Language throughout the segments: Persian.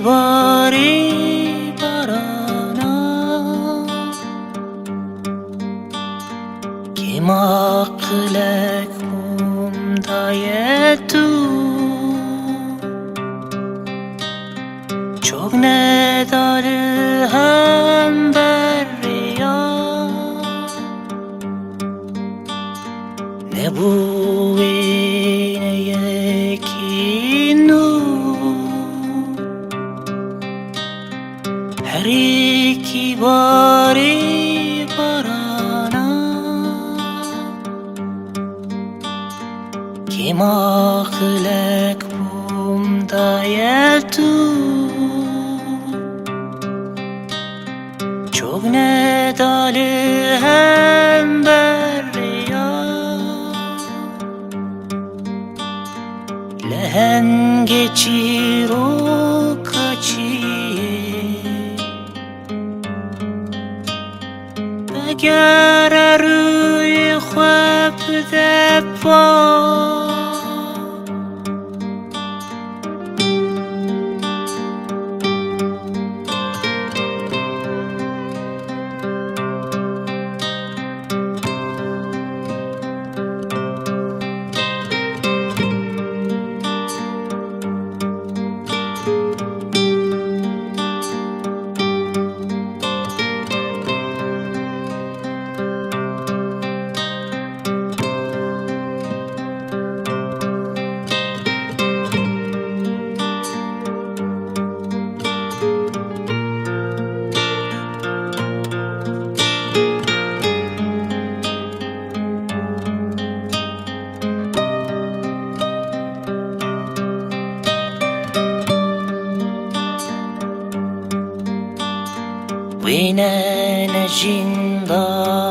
باری بارانا که مقلکم دایتو çok ne dalı hem berya ne bu ne yekinu her iki bari barana kim ahlak bum dayetu çok ne dalı hem berya lehen geçir o kaçir eğer rüy خواب دپا وینه نجیندار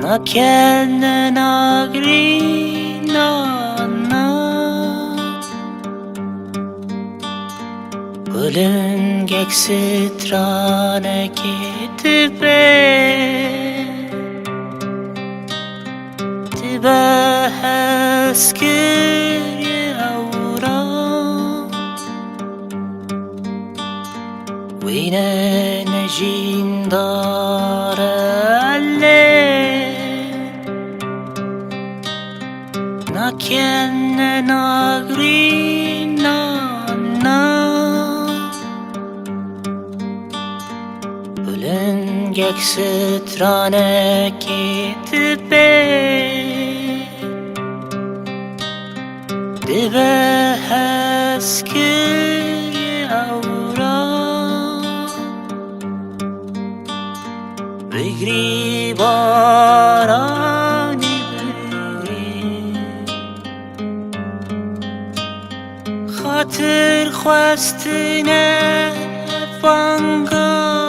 نکن نگری نانا بلنگک سترانه کتبه تبه هسکری اورا وینه نجیندار نکن نگری نانا بلنگک سترانه کتبه دبه هسکری اورا بگری بارانی خاطر خواستنه فانگا